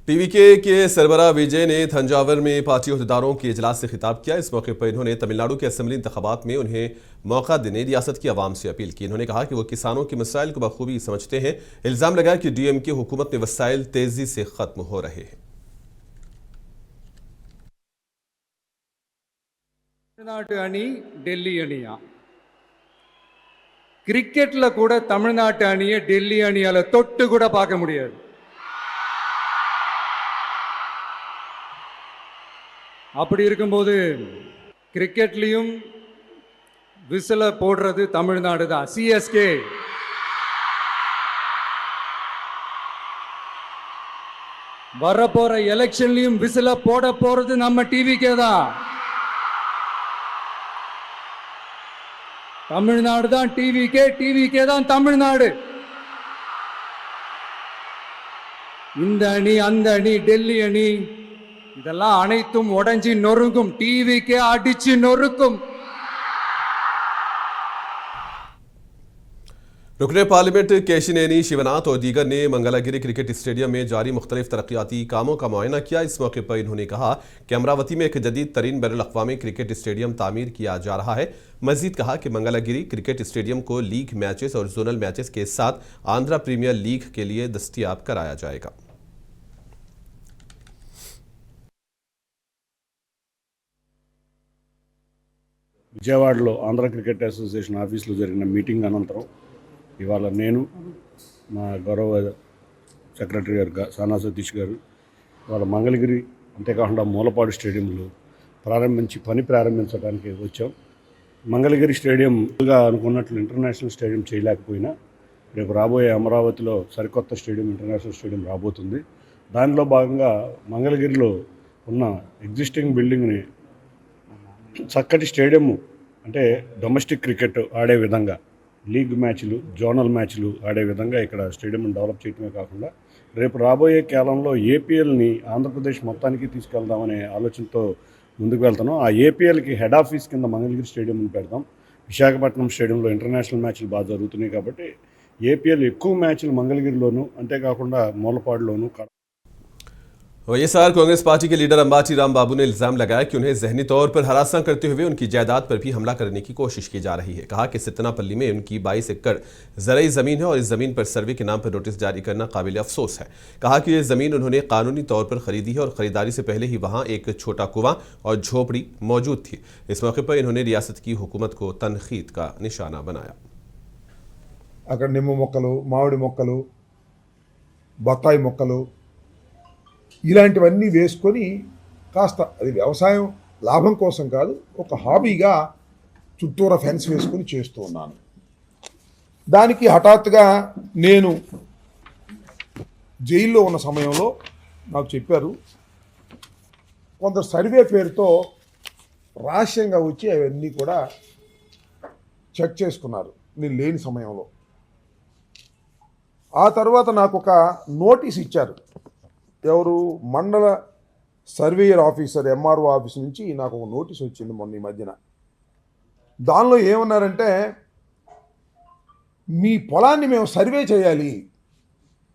TVK के सरबराह विजय ने तंजावर में पार्टी अहदेदारों के इजलास से खिताब किया। इस मौके पर इन्होंने तमिलनाडु के असेंबली इंतखाबात में उन्हें मौका देने रियासत की आवाम से अपील की। इन्होंने कहा कि वो किसानों के मसाइल को बखूबी समझते हैं। इल्जाम लगाया कि डीएमके हुकूमत में वसाइल तेजी से खत्म हो रहे हैं। तमिழ்நாடு அணி டெல்லி அணியா? கிரிக்கெட்ல கூட தமிழ்நாட்டு அணியை டெல்லி அணியால தொட்டு கூட பார்க்க முடியாது. அப்படி இருக்கும்போது கிரிக்கெட்லயும் விசில போடுறது தமிழ்நாடு தான். சிஎஸ்கே வரப்போற எலெக்ஷன்லயும் விசில போட போறது நம்ம டிவிக்கே தான். தமிழ்நாடு தான் டிவிக்கே, டிவிக்கே தான் தமிழ்நாடு. இந்த அணி அந்த அணி டெல்லி அணி இதெல்லாம் அனைத்தும் உடைஞ்சி நொறுங்கும். டிவிக்கே அடிச்சு நொறுக்கும். रुकने पार्लियामेंट केशिनेनी शिवनाथ और दीगर ने मंगलागिरी क्रिकेट स्टेडियम में जारी मुख्तलिफ तरक्याती कामों का मुआयना किया। इस मौके पर इन्होंने कहा कि अमरावती में एक जदीद तरीन बैनुल-अक़वामी क्रिकेट स्टेडियम तामीर किया जा रहा है। मजीद कहा कि मंगलागिरी क्रिकेट स्टेडियम को लीग मैचेस और जोनल मैचेस के साथ आंध्रा प्रीमियर लीग के लिए दस्तयाब कराया जाएगा। విజయవాడలో ఆంధ్ర క్రికెట్ అసోసియేషన్ ఆఫీస్లో జరిగిన మీటింగ్ అనంతరం ఇవాళ నేను మా గౌరవ సెక్రటరీ గారు సానా సతీష్ గారు ఇవాళ మంగళగిరి అంతేకాకుండా మూలపాడు స్టేడియంలో ప్రారంభించడానికి వచ్చాం. మంగళగిరి స్టేడియంగా అనుకున్నట్లు ఇంటర్నేషనల్ స్టేడియం చేయలేకపోయినా రేపు రాబోయే అమరావతిలో సరికొత్త స్టేడియం ఇంటర్నేషనల్ స్టేడియం రాబోతుంది. దానిలో భాగంగా మంగళగిరిలో ఉన్న ఎగ్జిస్టింగ్ బిల్డింగ్ని చక్కటి స్టేడియం అంటే డొమెస్టిక్ క్రికెట్ ఆడే విధంగా లీగ్ మ్యాచ్లు జోనల్ మ్యాచ్లు ఆడే విధంగా ఇక్కడ స్టేడియం డెవలప్ చేయడమే కాకుండా రేపు రాబోయే కాలంలో ఏపీఎల్ని ఆంధ్రప్రదేశ్ మొత్తానికి తీసుకెళ్దామనే ఆలోచనతో ముందుకు వెళ్తున్నాం. ఆ ఏపీఎల్కి హెడ్ ఆఫీస్ కింద మంగళగిరి స్టేడియంని పెడతాం. విశాఖపట్నం స్టేడియంలో ఇంటర్నేషనల్ మ్యాచ్లు బాగా జరుగుతున్నాయి కాబట్టి ఏపీఎల్ ఎక్కువ మ్యాచ్లు మంగళగిరిలోను అంతేకాకుండా మూలపాడులోను. वैएसआर कांग्रेस पार्टी के लीडर अंबाटी राम बाबू ने इल्जाम लगाया कि उन्हें जहनी तौर पर हरासा करते हुए उनकी जायदाद पर भी हमला करने की कोशिश की जा रही है। कहा कि सितनापल्ली में उनकी 22 एकड़ ज़रई ज़मीन है और इस ज़मीन पर सर्वे के नाम पर नोटिस जारी करना काबिल अफसोस है। कहा कि ये ज़मीन उन्होंने कानूनी तौर पर खरीदी है और ख़रीदारी से पहले ही वहाँ एक छोटा कुआं और झोपड़ी मौजूद थी। इस मौके पर इन्होंने रियासत की हुकूमत को तनखीद का निशाना बनाया। అక్కడ నిమ్మ మొక్కలు, మామిడి మొక్కలు, బత్తాయి మొక్కలు ఇలాంటివన్నీ వేసుకొని కాస్త అది వ్యవసాయం లాభం కోసం కాదు, ఒక హాబీగా చుట్టూరా ఫెన్స్ వేసుకొని చేస్తూ ఉన్నాను. దానికి హఠాత్తుగా నేను జైల్లో ఉన్న సమయంలో నాకు చెప్పారు, కొంత సర్వే పేరుతో రహస్యంగా వచ్చి అవన్నీ కూడా చెక్ చేసుకున్నారు నేను లేని సమయంలో. ఆ తర్వాత నాకు ఒక నోటీస్ ఇచ్చారు. ఎవరు? మండల సర్వేయర్ ఆఫీసర్ ఎంఆర్ఓ ఆఫీస్ నుంచి నాకు ఒక నోటీస్ వచ్చింది మొన్న ఈ మధ్యన. దానిలో ఏమన్నారంటే, మీ పొలాన్ని మేము సర్వే చేయాలి,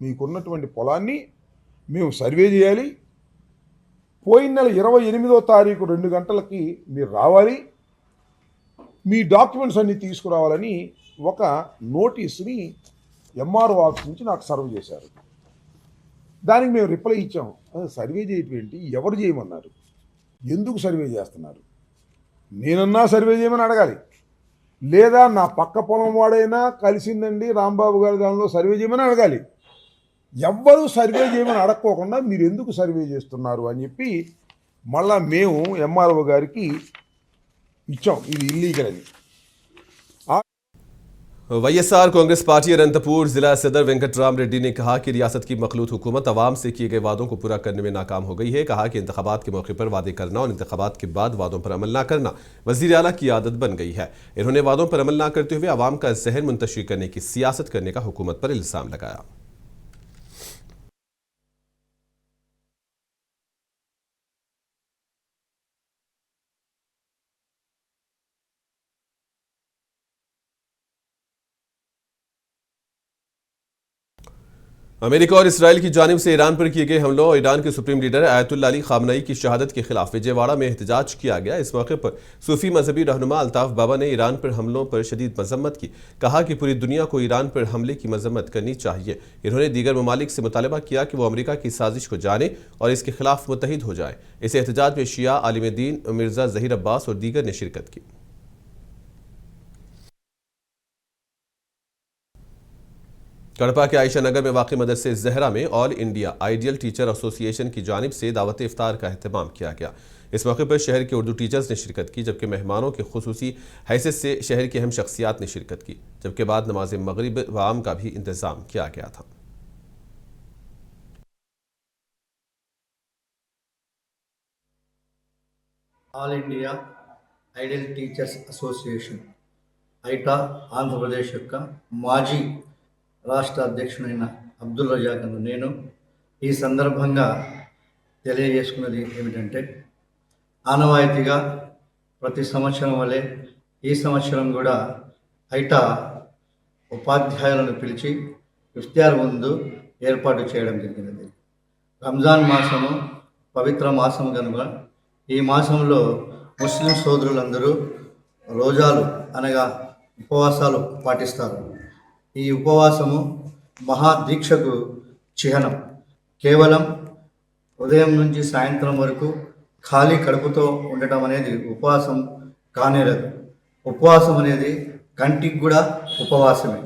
మీకున్నటువంటి పొలాన్ని మేము సర్వే చేయాలి, పోయిన నెల 28వ తారీఖు 2 గంటలకి మీరు రావాలి, మీ డాక్యుమెంట్స్ అన్నీ తీసుకురావాలని ఒక నోటీస్ని ఎంఆర్ఓ ఆఫీస్ నుంచి నాకు సర్వ్ చేశారు. దానికి మేము రిప్లై ఇచ్చాం. సర్వే చేయటం ఏంటి, ఎవరు చేయమన్నారు, ఎందుకు సర్వే చేస్తున్నారు, నేనన్నా సర్వే చేయమని అడగాలి, లేదా నా పక్క పొలం వాడైనా కలిసిందండి రాంబాబు గారి దానిలో సర్వే చేయమని అడగాలి. ఎవ్వరూ సర్వే చేయమని అడగకోకుండా మీరు ఎందుకు సర్వే చేస్తున్నారు అని చెప్పి మళ్ళా మేము ఎంఆర్ఓ గారికి ఇచ్చాం, ఇది ఇల్లీగల్ అని. वैएसआर कांग्रेस पार्टी अनंतपुर जिला सदर वेंकटराम रेड्डी ने कहा कि रियासत की मखलूत हुकूमत अवाम से किए गए वादों को पूरा करने में नाकाम हो गई है। कहा कि इंतखाबात के मौके पर वादे करना और इंतखाबात के बाद वादों पर अमल न करना वजीर आला की आदत बन गई है। इन्होंने वादों पर अमल न करते हुए अवाम का जहन मुंतशिर करने की सियासत करने का हुकूमत पर इल्जाम लगाया। अमेरिका और इसराइल की जानिब से ईरान पर किए गए हमलों और ईरान के सुप्रीम लीडर आयतुल्ला अली खामनई की शहादत के खिलाफ विजयवाड़ा में एहतजाज किया गया। इस मौके पर सूफी मजहबी रहनुमा अल्ताफ बाबा ने ईरान पर हमलों पर शदीद मजम्मत की। कहा कि पूरी दुनिया को ईरान पर हमले की मजम्मत करनी चाहिए। इन्होंने दीगर ममालिक से मुतालबा किया कि वो अमेरिका की साजिश को जाने और इसके खिलाफ मुत्तहिद हो जाए। इस एहतजाज में शिया आलिम दीन मिर्जा जहीर अब्बास और दीगर ने शिरकत की। कड़पा के आयशा नगर में वाक़ मदरसे ज़हरा में all India ideal teacher association की जानिब से दावत इफ्तार का अहतमाम किया गया। इस मौके पर शहर के उर्दू टीचर्स ने शिरकत की, जबकि मेहमानों के खुसूसी हैसियत से शहर की अहम शख्सियात ने शिरकत की। जबकि बाद नमाज मगरिब व आम का भी इंतज़ाम किया गया था। All India ideal teachers association AITA Andhra Pradesh యొక్క మాజీ రాష్ట్ర అధ్యక్షుడైన అబ్దుల్ రజాక్ అను నేను ఈ సందర్భంగా తెలియజేసుకున్నది ఏమిటంటే, ఆనవాయితీగా ప్రతి సంవత్సరం వలె ఈ సంవత్సరం కూడా ఐటా ఉపాధ్యాయులను పిలిచి ఇఫ్తార్ ముందు ఏర్పాటు చేయడం జరిగినది. రంజాన్ మాసము పవిత్ర మాసం కనుక ఈ మాసంలో ముస్లిం సోదరులందరూ రోజాలు అనగా ఉపవాసాలు పాటిస్తారు. ఈ ఉపవాసము మహాదీక్షకు చిహ్నం. కేవలం ఉదయం నుంచి సాయంత్రం వరకు ఖాళీ కడుపుతో ఉండటం అనేది ఉపవాసం కానేరదు. ఉపవాసం అనేది కంటికి కూడా ఉపవాసమే.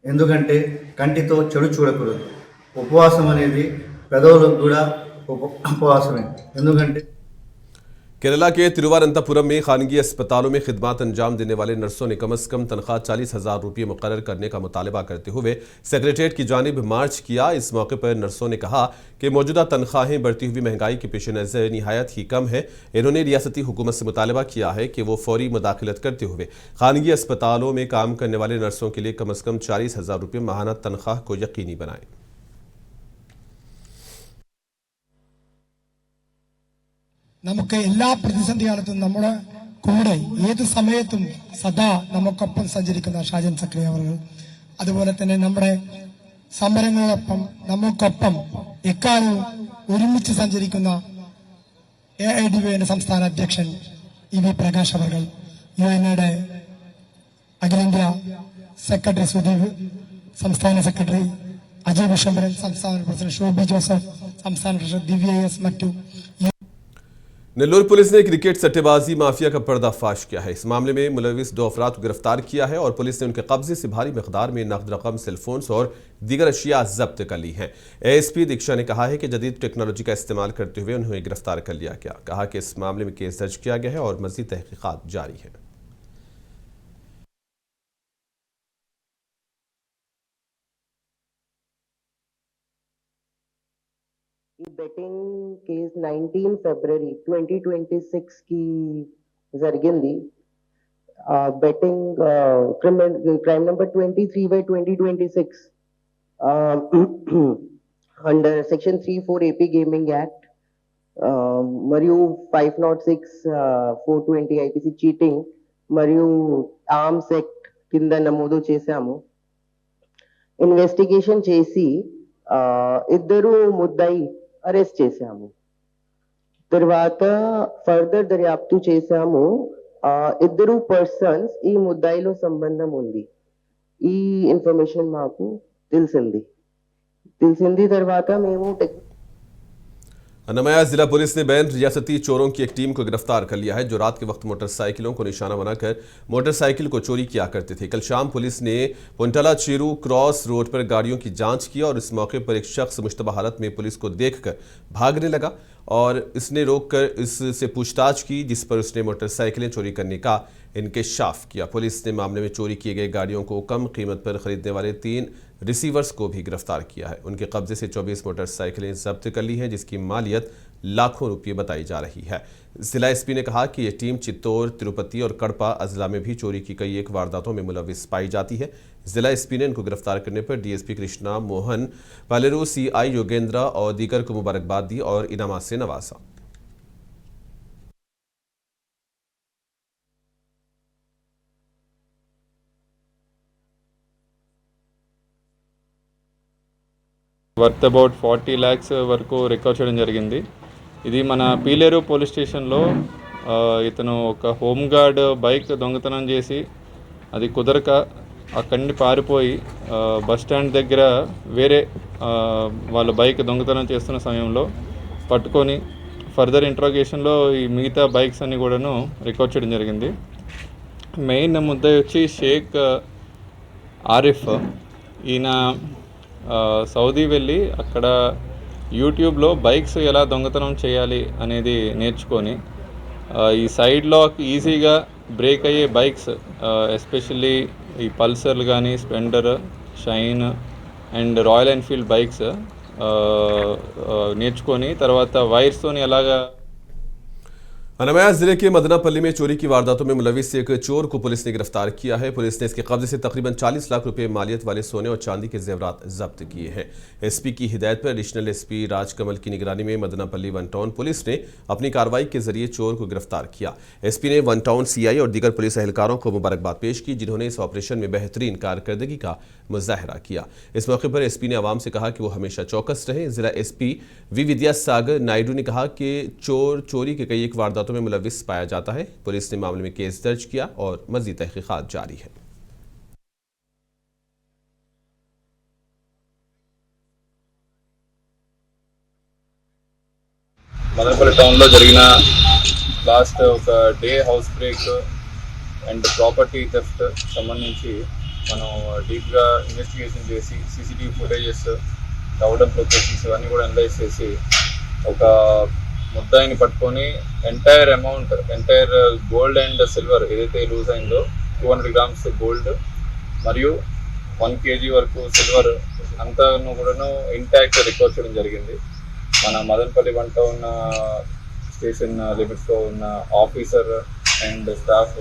ఎందుకంటే కంటితో చెడు చూడకూడదు. ఉపవాసం అనేది పెదవులకు కూడా ఉపవాసమే. ఎందుకంటే केरला के तिरुवनंतपुरम में खानगी अस्पतालों में खिदमत अंजाम देने वाले नर्सों ने कम से कम तनख्वाह 40,000 रुपये मुकर्रर करने का मुतालबा करते हुए सेक्रेटेरिएट की जानिब मार्च किया। इस मौके पर नर्सों ने कहा कि मौजूदा तनख्वाहें बढ़ती हुई महंगाई के पेश नज़र निहायत ही कम है। इन्होंने रियासती हुकूमत से मुतालबा किया है कि वो फौरी मुदाखलत करते हुए खानगी अस्पतालों में काम करने वाले नर्सों के लिए कम से कम 40,000 रुपये माहाना तनख्वाह को यकीनी बनाएं। നമുക്ക് എല്ലാ പ്രതിസന്ധി കാലത്തും നമ്മുടെ കൂടെ ഏത് സമയത്തും സദാ നമുക്കൊപ്പം സഞ്ചരിക്കുന്ന ഷാജൻ സക്രിയ അവർ, അതുപോലെ തന്നെ നമ്മുടെ സമരങ്ങളോടൊപ്പം നമുക്കൊപ്പം എക്കാലവും ഒരുമിച്ച് സഞ്ചരിക്കുന്ന AIDYയുടെ സംസ്ഥാന അധ്യക്ഷൻ EV പ്രകാശ് അവർ, UNAയുടെ അഖിലേന്ത്യാ സെക്രട്ടറി സുദീപ്, സംസ്ഥാന സെക്രട്ടറി അജയ് വിശ്വംഭരൻ, സംസ്ഥാന പ്രസിഡന്റ് ഷോബി ജോസഫ്, സംസ്ഥാന പ്രസിഡന്റ് DVIS, മറ്റു नेल्लोर पुलिस ने क्रिकेट सट्टेबाजी माफिया का पर्दाफाश किया है। इस मामले में मुलविस 2 अफराद को गिरफ्तार किया है और पुलिस ने उनके कब्जे से भारी मकदार में नकद रकम, सेलफोन्स और दीगर अशिया जब्त कर ली हैं। ASP दीक्षा ने कहा है कि जदीद टेक्नोलॉजी का इस्तेमाल करते हुए उन्हें गिरफ्तार कर लिया गया। कहा कि इस मामले में केस दर्ज किया गया है और मजीद तहकीकात जारी है। బెట్టింగ్ కేసు 19 ఫిబ్రవరి 2026 की జరిగింది. Betting crime number 23/2026 under section 34 AP gaming act మరియు 506 420 IPC చీటింగ్ మరియు ఆర్మ్స్ యాక్ట్ కింద నమోదు చేశాము. ఇన్వెస్టిగేషన్ చేసి ఇద్దరు ముద్దాయి అరెస్ట్ చేశాము. తర్వాత ఫర్దర్ దర్యాప్తు చేశాము. ఇద్దరు పర్సన్స్ ఈ ముద్దాయిలో సంబంధం ఉంది. ఈ ఇన్ఫర్మేషన్ మాకు తెలిసింది తర్వాత మేము अन्नमया जिला पुलिस ने बैन रियासती चोरों की एक टीम को गिरफ्तार कर लिया है, जो रात के वक्त मोटरसाइकिलों को निशाना बनाकर मोटरसाइकिल को चोरी किया करते थे। कल शाम पुलिस ने पुंटला चेरू क्रॉस रोड पर गाड़ियों की जांच की और इस मौके पर एक शख्स मुश्तबा हालत में पुलिस को देखकर भागने लगा और इसने रोककर इससे पूछताछ की, जिस पर उसने मोटरसाइकिलें चोरी करने का इंकशाफ किया। पुलिस ने मामले में चोरी की गई गाड़ियों को कम कीमत पर खरीदने वाले 3 रिसीवर्स को भी गिरफ्तार किया है। उनके कब्जे से 24 मोटरसाइकिलें जब्त कर ली हैं, जिसकी मालियत लाखों रुपये बताई जा रही है। जिला SP ने कहा कि यह टीम चित्तौड़, तिरुपति और कड़पा अजला में भी चोरी की कई एक वारदातों में मुलविस पाई जाती है। जिला SP ने इनको गिरफ्तार करने पर DSP कृष्णा मोहन, पालेरू CI योगेंद्र और दीगर को मुबारकबाद दी और इनामात से नवाजा। వర్త్ అబౌట్ 40 lakhs వరకు రికవర్ చేయడం జరిగింది. ఇది మన పీలేరు పోలీస్ స్టేషన్లో ఇతను ఒక హోంగార్డ్ బైక్ దొంగతనం చేసి అది కుదరక అక్కడి నుండి పారిపోయి బస్ స్టాండ్ దగ్గర వేరే వాళ్ళ బైక్ దొంగతనం చేస్తున్న సమయంలో పట్టుకొని ఫర్దర్ ఇంట్రాగేషన్లో ఈ మిగతా బైక్స్ అన్నీ కూడాను రికవర్ చేయడం జరిగింది. మెయిన్ ముద్దాయి వచ్చి షేక్ ఆరిఫ్. ఈయన సౌదీ వెళ్ళి అక్కడ యూట్యూబ్లో బైక్స్ ఎలా దొంగతనం చేయాలి అనేది నేర్చుకొని ఈ సైడ్ లాక్ ఈజీగా బ్రేక్ అయ్యే బైక్స్ ఎస్పెషల్లీ ఈ పల్సర్లు కానీ Splendor, shine and royal Enfield bikes నేర్చుకొని తర్వాత వైర్స్తోని ఎలాగా अनमया जिले के मदनापल्ली में चोरी की वारदातों में मुलविस एक चोर को पुलिस ने गिरफ्तार किया है। पुलिस ने इसके कब्जे से तकरीबन 40 लाख रुपए मालियत वाले सोने और चांदी के जेवरात जब्त किए हैं। एसपी की हिदायत पर एडिशनल एसपी राजकमल की निगरानी में मदनापल्ली वन टाउन पुलिस ने अपनी कार्रवाई के जरिए चोर को गिरफ्तार किया। एसपी ने वन टाउन सीआई और दीगर पुलिस एहलकारों को मुबारकबाद पेश की, जिन्होंने इस ऑपरेशन में बेहतरीन कारकर्दगी का मुजाहरा किया। इस मौके पर एसपी ने आवाम से कहा कि वो हमेशा चौकस रहें। जिला एसपी वी विद्यासागर नायडू ने कहा कि चोरी के कई एक वारदातों में मुलविस पाया जाता है। पुलिस ने मामले में केस दर्ज किया और मजीद तहकीकात जारी है। మదనపల్లి టౌన్లో జరిగిన లాస్ట్ ఒక day house break and property theft సంబంధించి మనం డీప్గా ఇన్వెస్టిగేషన్ చేసి సీసీటీవీ ఫుటేజెస్, టౌడమ్ లొకేషన్స్ అన్నీ కూడా అనలైజ్ చేసి ఒక ముద్దాయిని పట్టుకొని ఎంటైర్ గోల్డ్ అండ్ సిల్వర్ ఏదైతే లూజ్ అయిందో 200 grams గోల్డ్ మరియు 1 kg వరకు సిల్వర్ అంతాను కూడాను ఇంటాక్ట్ రికవర్ చేయడం జరిగింది. మన మదనపల్లి వన్ టౌన్ స్టేషన్ లిమిట్స్లో ఉన్న ఆఫీసర్ అండ్ స్టాఫ్